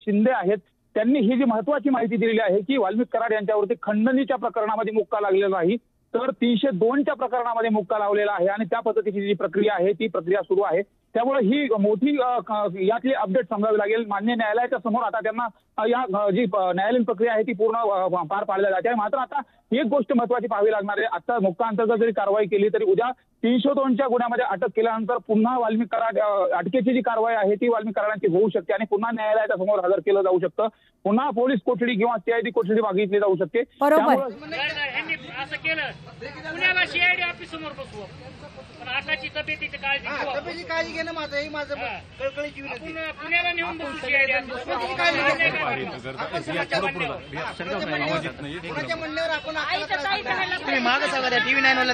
शिंदे आहेत, त्यांनी ही जी महत्वाची माहिती दिलेली आहे की वाल्मिक कराड यांच्यावरती खंडणीच्या प्रकरणामध्ये मुक्का लागलेला नाही, तर 302च्या प्रकरणामध्ये मुक्का लावलेला आहे आणि त्या पद्धतीची जी प्रक्रिया आहे ती प्रक्रिया सुरू आहे। त्यामुळे ही मोठी यातली अपडेट समजावी लागेल। मान्य न्यायालयाच्या समोर आता त्यांना या जी न्यायालयीन प्रक्रिया आहे ती पूर्ण पार पाडल्या जाते। मात्र आता एक गोष्ट महत्वाची पाहावी लागणार आहे, आता मुक्का अंतर्गत जरी कारवाई केली तरी उद्या 302च्या गुन्ह्यामध्ये अटक केल्यानंतर पुन्हा वाल्मिक कराड अटकेची जी कारवाई आहे ती वाल्मिक कराडांची होऊ शकते आणि पुन्हा न्यायालयाच्या समोर हजर केलं जाऊ शकतं, पुन्हा पोलीस कोठडी किंवा सीआयडी कोठडी मागितली जाऊ शकते। असं केलं पुण्याला सीआयडी ऑफिस समोर बसवू, पण आकाची तब्येतीची काळजी घेणं माझं कळकळीची विनंती। पुण्याला नेऊन बसू सीआयडी म्हणण्यावर आपण मागं सांगा त्या टीव्ही 9 वाला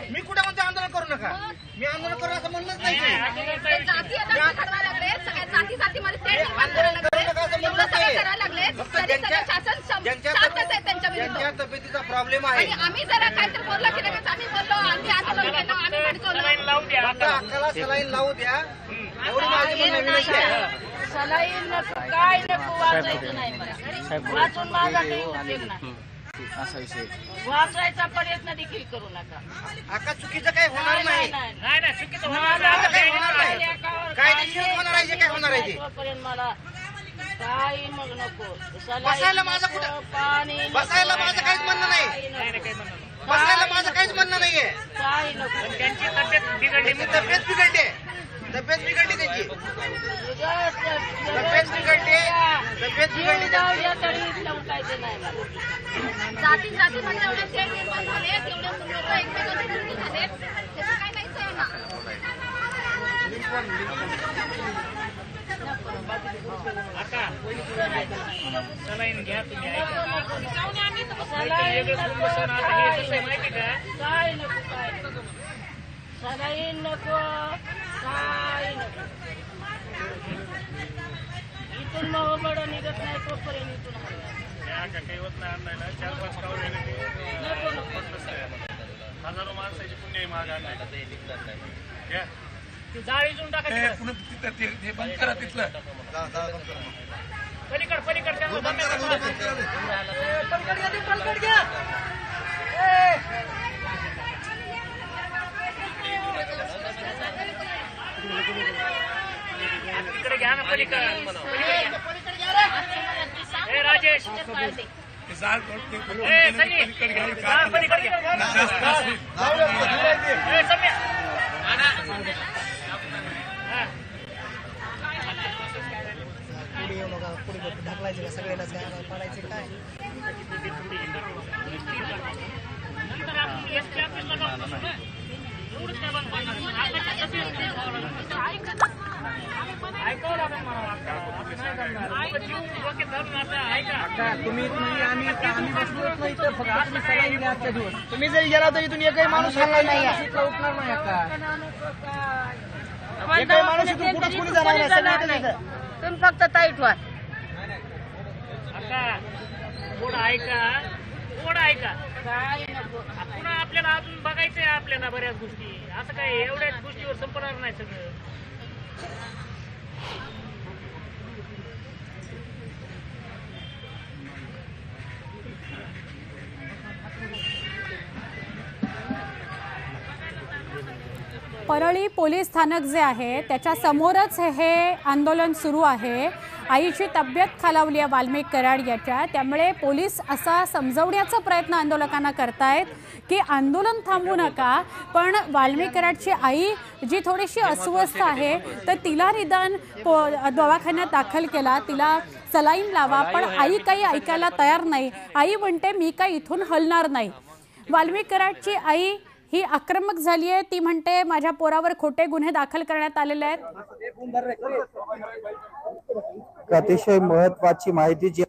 मी कुठे म्हणतो आंदोलन करू नका, मी आंदोलन करू असं म्हणलंच नाही। ज्यांच्या तब्येतीचा प्रॉब्लेम आहे आम्ही जरा काहीतरी बोलला की लगेच आम्ही बोललो, आम्ही सलाईन लावू द्या, अक्काला सलाईन लावू द्या, एवढी माझी विनंती आहे। सलाईन नको काय नको वाचायचं नाही, वाचून माझा असा विषय वाचायचा प्रयत्न देखील करू नका। आका चुकीचं काही होणार नाही, नाही चुकीचं होणार नाही, काय होणार आहे काय होणार आहे मला काही मग नको। बसायला माझं कुठं पाणी, बसायला माझं काहीच म्हणणं नाही, बसायला माझं काहीच म्हणणं नाहीये, काही नको। त्यांची तब्येत बिघडली, तब्येत बिघडली त्यांची, तब्येत बिघडली जाती जाती म्हणजे एवढे तेल निर्माण झाले, तेवढे लोक एकमेकांचे विरोधी झाले, त्याचं काय नाहीच आहे ना। सलाईन घ्या तुम्ही, काय नको काय सलाईन नको काय नको, इथून मग बडं निघत नाही तोपर्यंत इथून काही होत नाही। आणलाय 4-5 कावळे हजारो माणसाची पुण्य माग आणलाय, ती जाळी देऊन टाकायची बंद करा तिथलं पलीकड पलीकड घ्या तिकडे घ्या ना पलीकड राजेश ढकलायचे का सगळ्यालाच पडायचे काय तुम्ही जरी गेला तरी तुम्ही एकही माणूस हलणार नाही, उठणार नाही, एकही माणूस इथून कुठंच कोणी जाणार नाही, तुम्ही फक्त टाईट व्हा। थोडं ऐका, थोडं ऐका, काय नको पुन्हा आपल्याला अजून बघायचंय आपल्याला बऱ्याच गोष्टी, असं काय एवढ्याच गोष्टीवर संपणार नाही सगळं। परळी पोलीस स्थानक जे आहे त्याच्या समोरच हे आंदोलन सुरू आहे। आईची तब्येत खालावली आहे वाल्मिक कराड याच्या, त्यामुळे पोलीस असा समजवण्याचा प्रयत्न आंदोलकांना करतायत की आंदोलन थांबवू नका, पण वाल्मिक कराडची आई जी थोडीशी अस्वस्थ आहे तर तिला निदान दवाखान्यात दाखल केला, तिला सलाईन लावा, पण आई काही ऐकायला तयार नाही। आई म्हणते मी काही इथून हलणार नाही। वाल्मिक कराडची आई ही आक्रमक झाली आहे, ती म्हणते माझ्या पोरावर खोटे गुन्हे दाखल करण्यात आलेले आहेत। अतिशय महत्त्वाची माहिती जी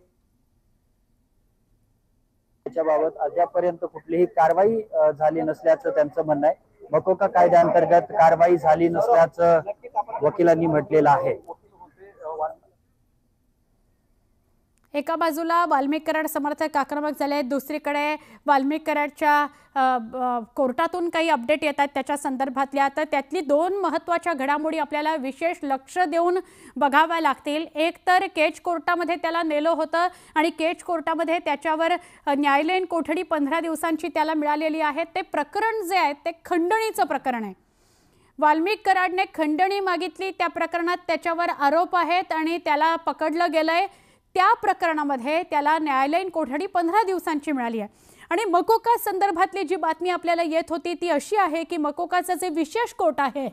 त्याच्याबाबत अद्यापर्यंत कुठलीही कारवाई झाली नसल्याचं त्यांचं म्हणणं आहे। मकोका कायद्याअंतर्गत कारवाई झाली नसल्याचं वकिलांनी म्हटलेलं आहे। एका बाजूला वाल्मिक कराड समर्थक आक्रमक झाले आहेत, दुसरीकडे वाल्मिक कराडच्या कोर्टातून काही अपडेट येतात त्याच्या संदर्भातल्या, तर त्यातली दोन महत्त्वाच्या घडामोडी आपल्याला विशेष लक्ष देऊन बघाव्या लागतील. एक तर केज कोर्टामध्ये त्याला नेलं होतं आणि केज कोर्टामध्ये त्याच्यावर न्यायालयीन कोठडी 15 दिवसांची त्याला मिळालेली आहे. ते प्रकरण जे आहे ते खंडणीचं प्रकरण आहे. वाल्मिक कराडने खंडणी मागितली, त्या प्रकरणात त्याच्यावर आरोप आहेत आणि त्याला पकडलं गेलंय. त्या प्रकरणामध्ये त्याला न्यायालयीन कोठडी 15 दिवसांची मिळाली आहे. आणि मकोका संदर्भातली जी बातमी आपल्याला येत होती ती अशी आहे की मकोकाचं जे विशेष कोर्ट आहे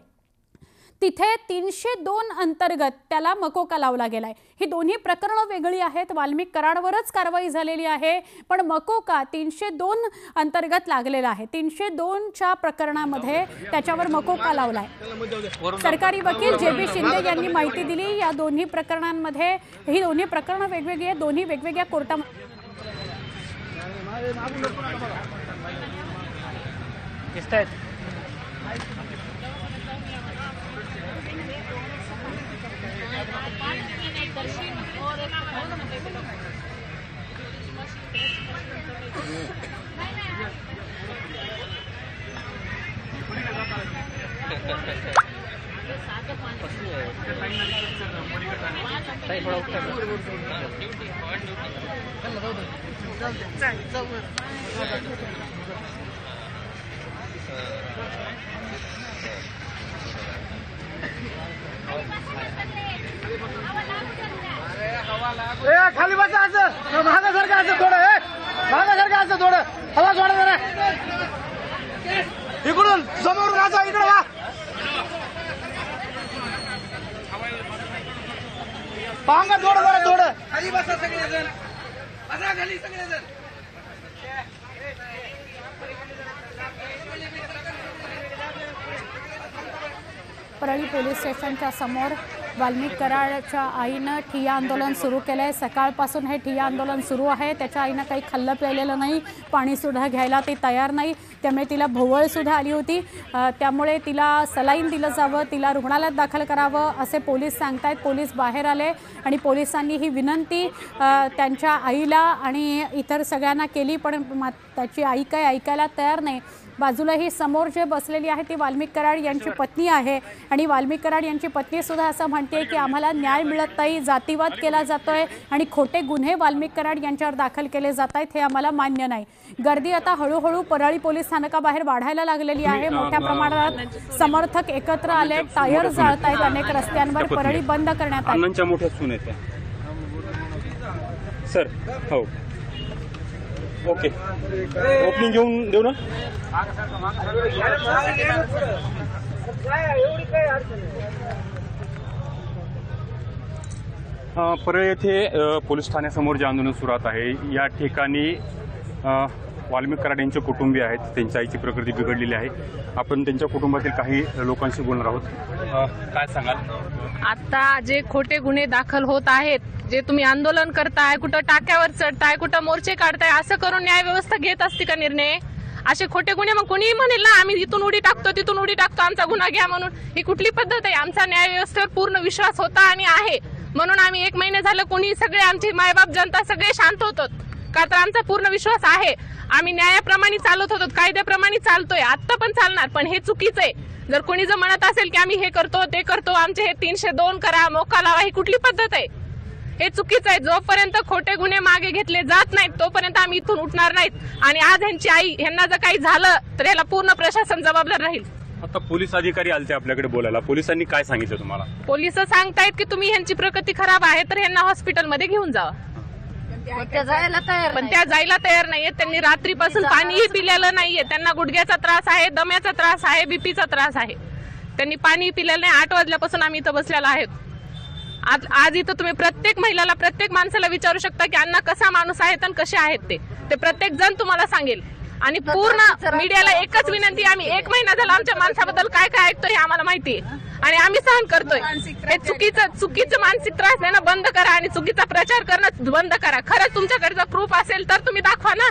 तिथे 302 अंतर्गत त्याला मकोका लावला गेलाय. ही दोन्ही प्रकरणं वेगळी आहेत. वाल्मिक कराडवरच कारवाई झालेली आहे, पण मकोका 302 अंतर्गत लागलेला आहे. 302च्या प्रकरणामध्ये त्याच्यावर मकोका लावलाय. सरकारी वकील JB शिंदे यांनी माहिती दिली. या दोन्ही प्रकरणांमध्ये ही दोन्ही प्रकरणं वेगवेगळी आहेत, दोन्ही वेगवेगळ्या कोर्टामध्ये. खाली बसायचं, मागासारखं थोडं, मागासारखं थोडं, हवा सोडा जरा. इकडून समोरून असं इकडे वा. पांगा थोडं बरं, थोडं खाली बसा सगळेजण, बसा खाली सगळेजण. परळी पोलीस स्टेशनच्या समोर वाल्मिक कराडच्या आईनं ठिय्या आंदोलन सुरू केलं आहे. सकाळपासून हे ठिय्या आंदोलन सुरू आहे. त्याच्या आईनं काही खाल्लं प्यायलेलं नाही, पाणीसुद्धा घ्यायला ती तयार नाही. त्यामुळे तिला भोवळसुद्धा आली होती. त्यामुळे तिला सलाईन दिलं जावं, तिला रुग्णालयात दाखल करावं असे पोलीस सांगतायत. पोलीस बाहेर आले आणि पोलिसांनी ही विनंती त्यांच्या आईला आणि इतर सगळ्यांना केली, पण त्याची आई काय ऐकायला तयार नाही. बाजूला ही समोर जे बसलेली आहे ती वाल्मिक कराड यांची पत्नी आहे आणि वाल्मिक कराड यांची पत्नीसुद्धा असं म्हणते की आम्हाला न्याय मिळत नाही, जातीवाद केला जातोय आणि खोटे गुन्हे वाल्मिक कराड यांच्यावर दाखल केले जात आहेत, हे आम्हाला मान्य नाही. गर्दी आता हळूहळू परळी पोलीस स्थानकाबाहेर वाढायला लागलेली आहे. मोठ्या प्रमाणात समर्थक एकत्र आले, टायर जाळत आहेत अनेक रस्त्यांवर. परळी बंद करण्यात आली. मोठ्या सून आहेत सर. हो ओके, ओपनिंग घेऊन देऊ ना. परळी येथे पोलीस ठाण्यासमोर जे आंदोलन सुरू आहे या ठिकाणी वाल्मिक कराड यांचे कुटुंबीय आहेत. त्यांच्या आईची प्रकृती बिघडलेली आहे. आपण त्यांच्या कुटुंबातील काही लोकांशी बोलणार आहोत. काय सांगाल? आता जे खोटे गुन्हे दाखल होत आहेत, जे तुम्ही आंदोलन करताय, कुठं टाक्यावर चढताय, कुठं मोर्चे काढताय, असं करून न्याय व्यवस्था घेत असते का निर्णय? असे खोटे गुन्हे मग कोणीही म्हणेल ना आम्ही इथून उडी टाकतो तिथून उडी टाकतो, आमचा गुन्हा घ्या म्हणून. ही कुठली पद्धत आहे? आमचा न्याय व्यवस्थेवर पूर्ण विश्वास होता आणि आहे, म्हणून आम्ही 1 महिना झालं कोणी सगळे आमचे मायबाप जनता सगळे शांत होतो, का तर आमचा पूर्ण विश्वास आहे. आम्ही न्यायाप्रमाणे चालत होतो, कायद्याप्रमाणे चालतोय, आता पण चालणार. पण हे चुकीचं आहे. जर कोणी जर म्हणत असेल की आम्ही हे करतो ते करतो, आमचे हे 302 करा, मोका लावा, ही कुठली पद्धत आहे? हे चुकीचं आहे. जोपर्यंत खोटे गुन्हे मागे घेतले जात नाहीत तोपर्यंत आम्ही इथून उठणार नाहीत. आणि आज ह्यांची आई, ह्यांना जर काही झालं तर याला पूर्ण प्रशासन जबाबदार राहील. आता पोलीस अधिकारी आलते आपल्याकडे बोलायला, पोलिसांनी काय सांगितलं तुम्हाला? पोलिस सांगतायत की तुम्ही ह्यांची प्रकृती खराब आहे तर ह्यांना हॉस्पिटलमध्ये घेऊन जावा, पण त्या जायला तयार नाहीये. त्यांनी रात्रीपासून पाणीही पिलेलं नाहीये. त्यांना गुडघ्याचा त्रास आहे, दम्याचा त्रास आहे, बीपीचा त्रास आहे. त्यांनी पाणी पिलेलं नाही. 8 वाजल्यापासून आम्ही इथं बसलेलो आहोत. आज इथं तुम्ही प्रत्येक महिलाला, प्रत्येक माणसाला विचारू शकता की अण्णा कसा माणूस आहेत आणि कसे आहेत ते प्रत्येक जण तुम्हाला सांगेल. आणि पूर्ण मीडियाला एकच विनंती, आम्ही 1 महिना झाला आमच्या माणसाबद्दल काय काय ऐकतोय हे आम्हाला माहिती आहे आणि आम्ही सहन करतोय. हे चुकीचं मानसिक त्रास देणं बंद करा आणि चुकीचा प्रचार करणं बंद करा. खरंच तुमच्याकडे जर प्रूफ असेल तर तुम्ही दाखवा ना.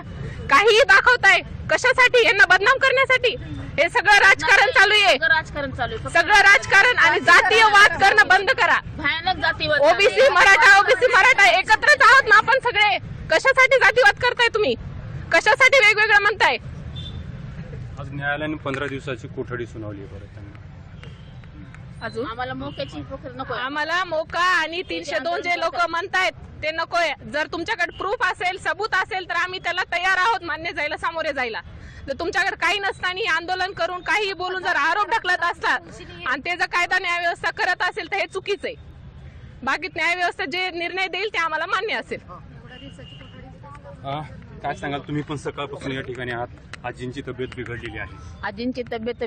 काहीही दाखवताय कशासाठी? यांना बदनाम करण्यासाठी. हे सगळं राजकारण चालू आहे, सगळं राजकारण आणि जातीय वाद करणं बंद करा. ओबीसी मराठा एकत्रच आहोत ना आपण कशासाठी जातीवाद करताय तुम्ही? कशासाठी वेगवेगळं म्हणताय? आज न्यायालयाने 15 दिवसाची कोठडी सुनावली आहे परत त्यांना. अजून आम्हाला मोक्याची नको. आम्हाला मोका आणि 302 जे लोक म्हणतायत ते नकोय. जर तुमच्याकडे प्रूफ असेल, सबूत असेल तर आम्ही त्याला तयार आहोत मान्य जायला, सामोरे जायला. जर तुमच्याकडे काही नसताना आंदोलन करून काही बोलून जर आरोप ढकलत असतात आणि ते जर कायदा न्याय व्यवस्था करत असेल तर हे चुकीचं आहे. बाकी न्याय व्यवस्था जे निर्णय देईल ते आम्हाला मान्य असेल. काय सांगाल, तुम्ही पण सकाळपासून या ठिकाणी आहात, आजींची तब्येत बिघडलेली आहे. आजींची तब्येत